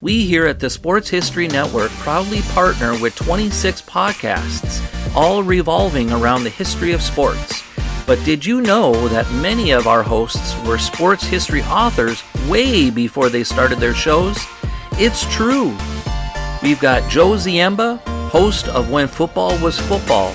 We here at the Sports History Network proudly partner with 26 podcasts, all revolving around the history of sports. But did you know that many of our hosts were sports history authors way before they started their shows? It's true. We've got Joe Ziemba, host of When Football Was Football,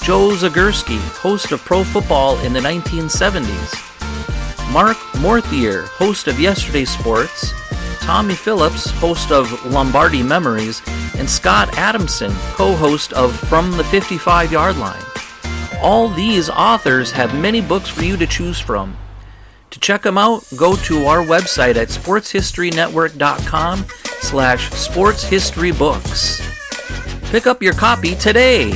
Joe Zagurski, host of Pro Football in the 1970s, Mark Morthier, host of Yesterday's Sports, Tommy Phillips, host of Lombardi Memories, and Scott Adamson, co-host of From the 55-Yard Line. All these authors have many books for you to choose from. To check them out, go to our website at sportshistorynetwork.com/sportshistorybooks. Pick up your copy today.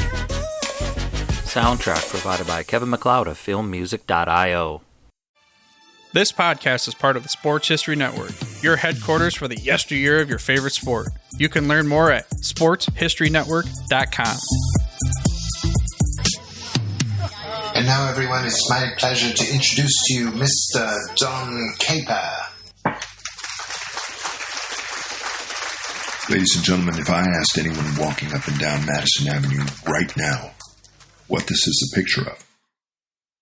Soundtrack provided by Kevin MacLeod of filmmusic.io. This podcast is part of the Sports History Network, your headquarters for the yesteryear of your favorite sport. You can learn more at sportshistorynetwork.com. And now, everyone, it's my pleasure to introduce to you Mr. Don Caper. Ladies and gentlemen, if I asked anyone walking up and down Madison Avenue right now what this is a picture of,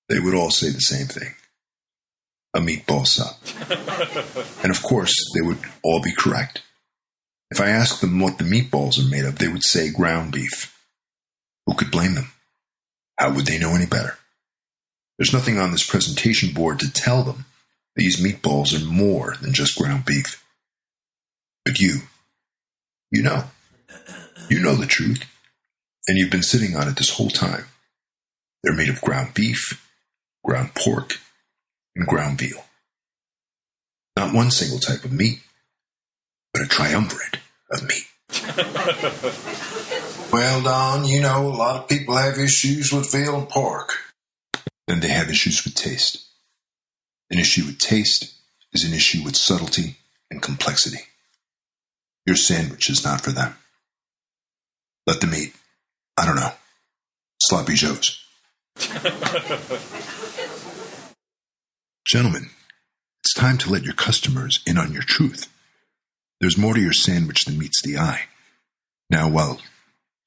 they would all say the same thing. A meatball sub. And of course, they would all be correct. If I asked them what the meatballs are made of, they would say ground beef. Who could blame them? How would they know any better? There's nothing on this presentation board to tell them these meatballs are more than just ground beef. But you know the truth, and you've been sitting on it this whole time. They're made of ground beef, ground pork, and ground veal. Not one single type of meat, but a triumvirate of meat. Well, Don, a lot of people have issues with veal and pork. Then they have issues with taste. An issue with taste is an issue with subtlety and complexity. Your sandwich is not for them. Let them eat, sloppy joes. Gentlemen, it's time to let your customers in on your truth. There's more to your sandwich than meets the eye. Now, while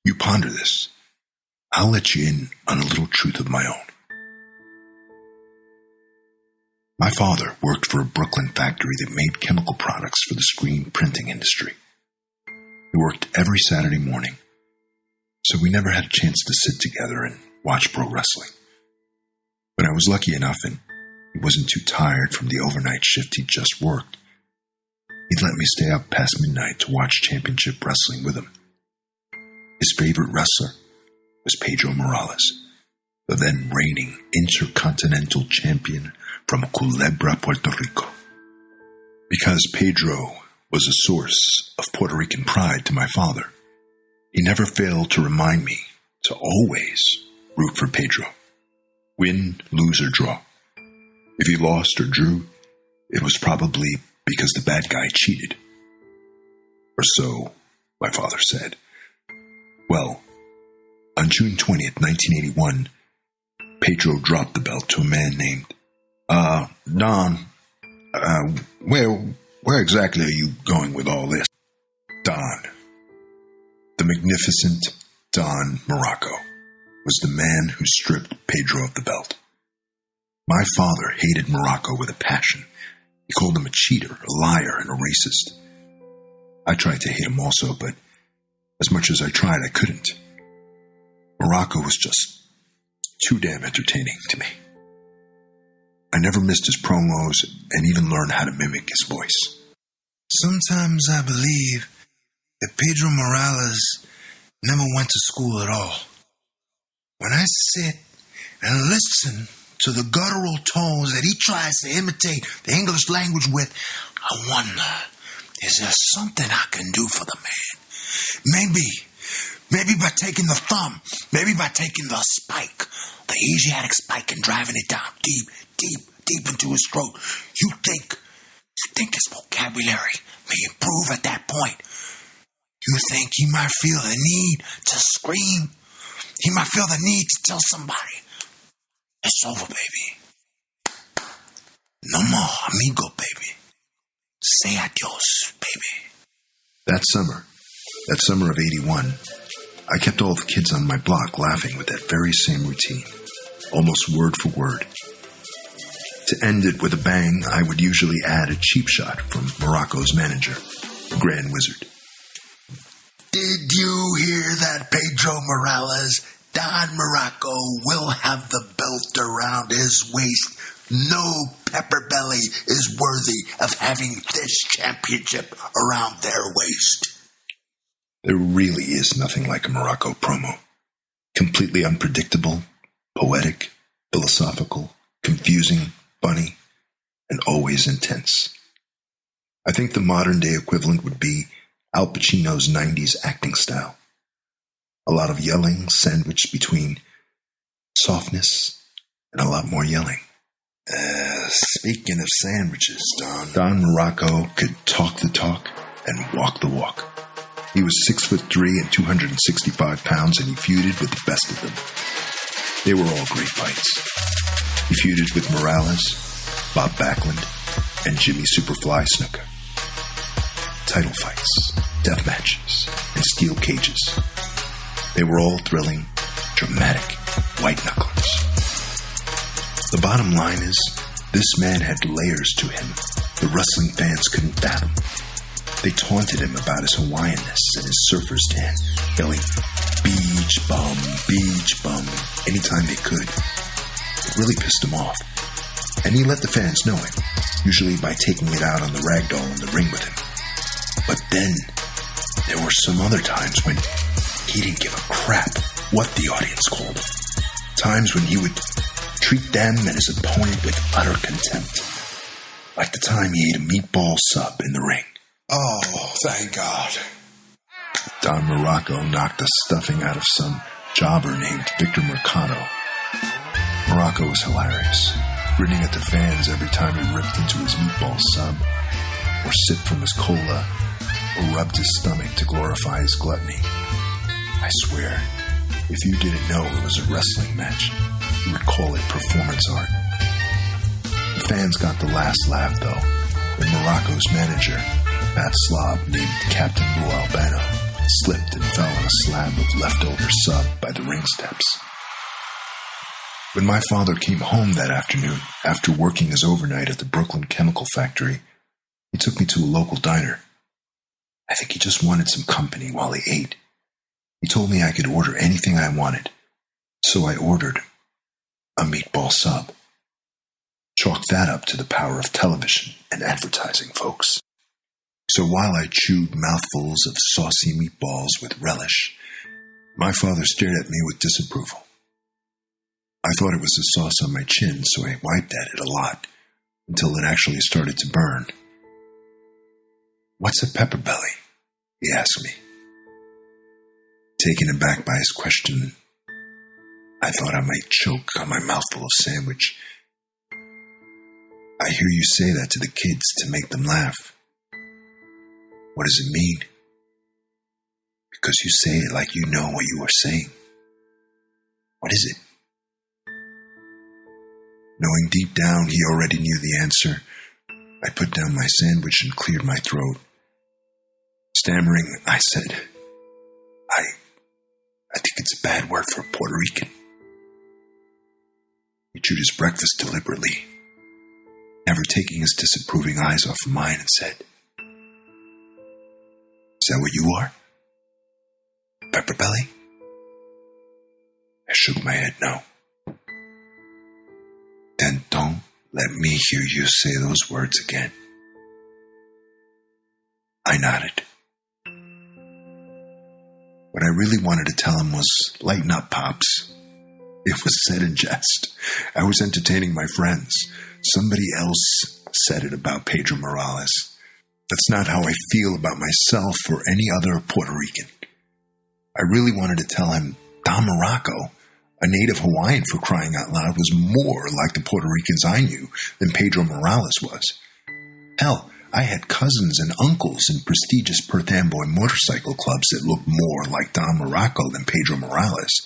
you ponder this, I'll let you in on a little truth of my own. My father worked for a Brooklyn factory that made chemical products for the screen printing industry. He worked every Saturday morning, so we never had a chance to sit together and watch pro wrestling. But I was lucky enough, and he wasn't too tired from the overnight shift he'd just worked. He'd let me stay up past midnight to watch championship wrestling with him. His favorite wrestler was Pedro Morales, the then reigning intercontinental champion from Culebra, Puerto Rico. Because Pedro was a source of Puerto Rican pride to my father, he never failed to remind me to always root for Pedro. Win, lose, or draw. If he lost or drew, it was probably because the bad guy cheated. Or so my father said. Well, on June 20th, 1981, Pedro dropped the belt to a man named, Don, where exactly are you going with all this? Don. The magnificent Don Muraco was the man who stripped Pedro of the belt. My father hated Muraco with a passion. He called him a cheater, a liar, and a racist. I tried to hate him also, but as much as I tried, I couldn't. Muraco was just too damn entertaining to me. I never missed his promos and even learned how to mimic his voice. Sometimes I believe that Pedro Morales never went to school at all. When I sit and listen to the guttural tones that he tries to imitate the English language with, I wonder, is there something I can do for the man? Maybe by taking the thumb, maybe by taking the spike, the Asiatic spike, and driving it down deep into his throat. You think his vocabulary may improve at that point? You think he might feel the need to scream? He might feel the need to tell somebody, it's over, baby. No more, amigo, baby. Say adios, baby. That summer of 81, I kept all the kids on my block laughing with that very same routine, almost word for word. To end it with a bang, I would usually add a cheap shot from Morocco's manager, the Grand Wizard. Did you hear that, Pedro Morales? Don Muraco will have the belt around his waist. No pepper belly is worthy of having this championship around their waist. There really is nothing like a Morocco promo. Completely unpredictable, poetic, philosophical, confusing, funny, and always intense. I think the modern-day equivalent would be Al Pacino's 90s acting style. A lot of yelling sandwiched between softness and a lot more yelling. Speaking of sandwiches, Don Muraco could talk the talk and walk the walk. He was 6'3" and 265 pounds, and he feuded with the best of them. They were all great fights. He feuded with Morales, Bob Backlund, and Jimmy Superfly Snuka. Title fights, death matches, and steel cages. They were all thrilling, dramatic, white knucklers. The bottom line is, this man had layers to him the wrestling fans couldn't fathom. They taunted him about his Hawaiianness and his surfer's tan, yelling, beach bum, anytime they could. It really pissed him off. And he let the fans know it, usually by taking it out on the ragdoll in the ring with him. But then, there were some other times when he didn't give a crap what the audience called him. Times when he would treat them and his opponent with utter contempt. Like the time he ate a meatball sub in the ring. Oh, thank God. Don Muraco knocked the stuffing out of some jobber named Victor Mercado. Muraco was hilarious, grinning at the fans every time he ripped into his meatball sub, or sipped from his cola, or rubbed his stomach to glorify his gluttony. I swear, if you didn't know it was a wrestling match, you would call it performance art. The fans got the last laugh, though, when Morocco's manager, fat slob named Captain Lou Albano, slipped and fell on a slab of leftover sub by the ring steps. When my father came home that afternoon, after working his overnight at the Brooklyn chemical factory, he took me to a local diner. I think he just wanted some company while he ate. He told me I could order anything I wanted, so I ordered a meatball sub. Chalk that up to the power of television and advertising, folks. So while I chewed mouthfuls of saucy meatballs with relish, my father stared at me with disapproval. I thought it was the sauce on my chin, so I wiped at it a lot, until it actually started to burn. "What's a pepper belly?" he asked me. Taken aback by his question, I thought I might choke on my mouthful of sandwich. "I hear you say that to the kids to make them laugh. What does it mean?" "Because you say it like you know what you are saying." "What is it?" Knowing deep down he already knew the answer, I put down my sandwich and cleared my throat. Stammering, I said, I think it's a bad word for a Puerto Rican." He chewed his breakfast deliberately, never taking his disapproving eyes off of mine, and said, "Is that what you are? Pepper belly?" I shook my head no. "Then don't let me hear you say those words again." I nodded. What I really wanted to tell him was, "Lighten up, Pops." It was said in jest. I was entertaining my friends. Somebody else said it about Pedro Morales. That's not how I feel about myself or any other Puerto Rican. I really wanted to tell him Don Muraco, a native Hawaiian for crying out loud, was more like the Puerto Ricans I knew than Pedro Morales was. Hell, I had cousins and uncles in prestigious Perth Amboy motorcycle clubs that looked more like Don Muraco than Pedro Morales.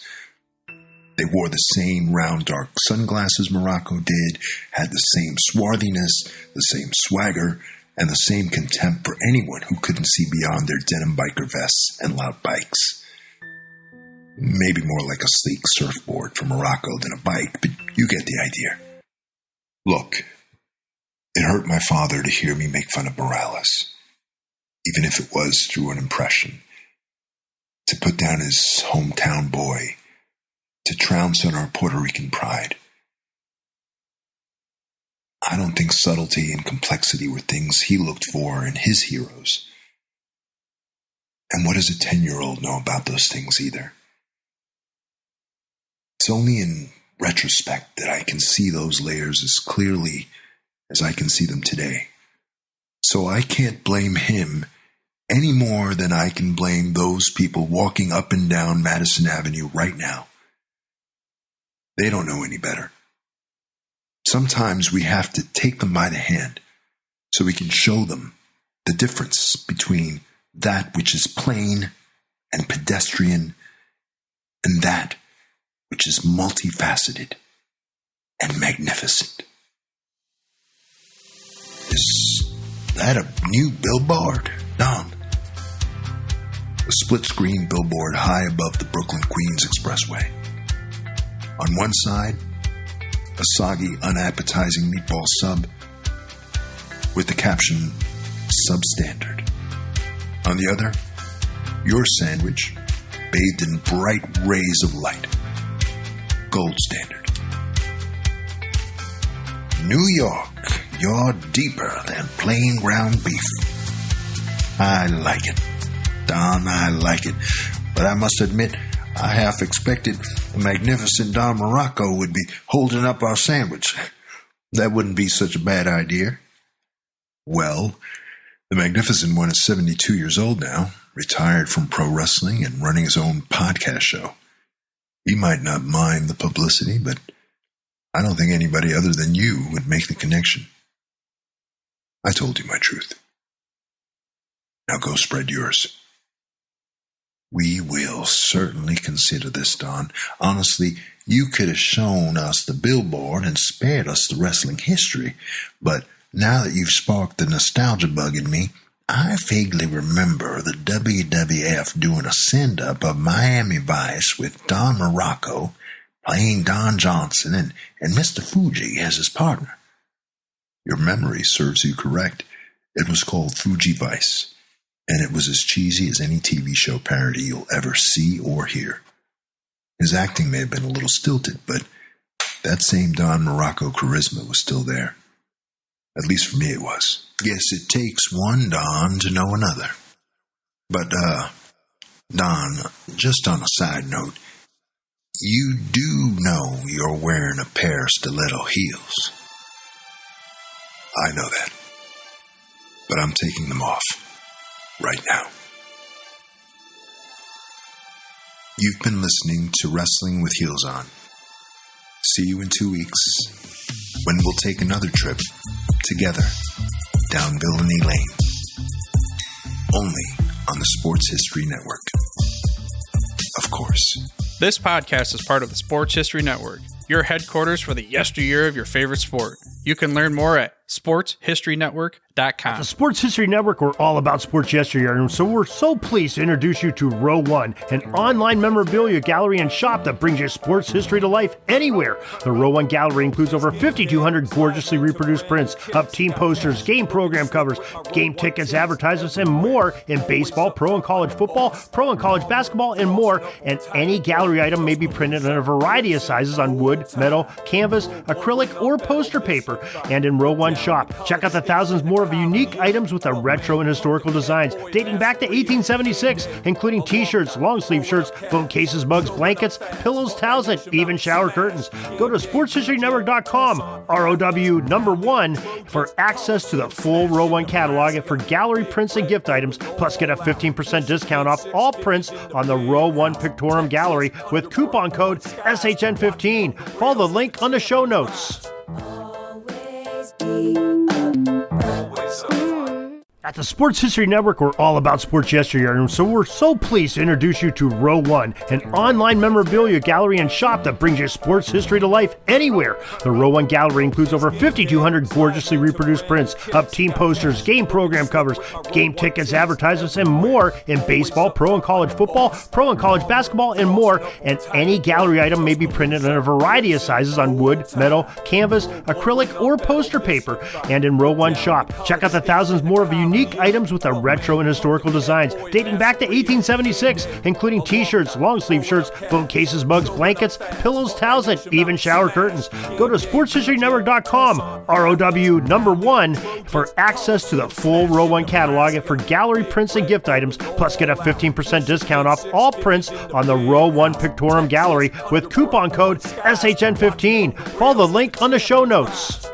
They wore the same round dark sunglasses Muraco did, had the same swarthiness, the same swagger, and the same contempt for anyone who couldn't see beyond their denim biker vests and loud bikes. Maybe more like a sleek surfboard from Morocco than a bike, but you get the idea. Look, it hurt my father to hear me make fun of Morales, even if it was through an impression. To put down his hometown boy, to trounce on our Puerto Rican pride. I don't think subtlety and complexity were things he looked for in his heroes. And what does a 10-year-old know about those things either? It's only in retrospect that I can see those layers as clearly as I can see them today. So I can't blame him any more than I can blame those people walking up and down Madison Avenue right now. They don't know any better. Sometimes we have to take them by the hand so we can show them the difference between that which is plain and pedestrian and that which is multifaceted and magnificent. Is that a new billboard, Don? A split-screen billboard high above the Brooklyn-Queens Expressway. On one side, a soggy, unappetizing meatball sub with the caption, Substandard. On the other, your sandwich, bathed in bright rays of light. Gold standard. New York, you're deeper than plain ground beef. I like it. Don, I like it. But I must admit, I half expected the magnificent Don Muraco would be holding up our sandwich. That wouldn't be such a bad idea. Well, the magnificent one is 72 years old now, retired from pro wrestling and running his own podcast show. He might not mind the publicity, but I don't think anybody other than you would make the connection. I told you my truth. Now go spread yours. We will certainly consider this, Don. Honestly, you could have shown us the billboard and spared us the wrestling history, but now that you've sparked the nostalgia bug in me, I vaguely remember the WWF doing a send-up of Miami Vice with Don Muraco playing Don Johnson and Mr. Fuji as his partner. Your memory serves you correct. It was called Fuji Vice, and it was as cheesy as any TV show parody you'll ever see or hear. His acting may have been a little stilted, but that same Don Muraco charisma was still there. At least for me it was. Guess it takes one Don to know another. But, Don, just on a side note, you do know you're wearing a pair of stiletto heels. I know that. But I'm taking them off. Right now. You've been listening to Wrestling with Heels On. See you in 2 weeks when we'll take another trip together down Villainy Lane. Only on the Sports History Network. Of course. This podcast is part of the Sports History Network, your headquarters for the yesteryear of your favorite sport. You can learn more at sportshistorynetwork.com. At the Sports History Network, we're all about sports yesteryear, and so we're so pleased to introduce you to Row One, an online memorabilia gallery and shop that brings your sports history to life anywhere. The Row One gallery includes over 5,200 gorgeously reproduced prints of team posters, game program covers, game tickets, advertisements, and more in baseball, pro and college football, pro and college basketball, and more. And any gallery item may be printed in a variety of sizes on wood, metal, canvas, acrylic, or poster paper. And in Row One shop, check out the thousands more of unique items with the retro and historical designs dating back to 1876, including t-shirts, long sleeve shirts, phone cases, mugs, blankets, pillows, towels, and even shower curtains. Go to sportshistorynetwork.com, ROW1, for access to the full Row One catalog and for gallery prints and gift items, plus get a 15% discount off all prints on the Row One Pictorum Gallery with coupon code SHN15. Follow the link on the show notes. At the Sports History Network, we're all about sports yesteryear, and so we're so pleased to introduce you to Row One, an online memorabilia gallery and shop that brings your sports history to life anywhere. The Row One gallery includes over 5,200 gorgeously reproduced prints of team posters, game program covers, game tickets, advertisements, and more in baseball, pro and college football, pro and college basketball, and more. And any gallery item may be printed in a variety of sizes on wood, metal, canvas, acrylic, or poster paper. And in Row One shop, check out the thousands more of unique items with the retro and historical designs dating back to 1876, including t-shirts, long sleeve shirts, phone cases, mugs, blankets, pillows, towels, and even shower curtains. Go to sportshistorynetwork.com, ROW1, for access to the full Row One catalog and for gallery prints and gift items, plus get a 15% discount off all prints on the Row One Pictorum Gallery with coupon code SHN15. Follow the link on the show notes.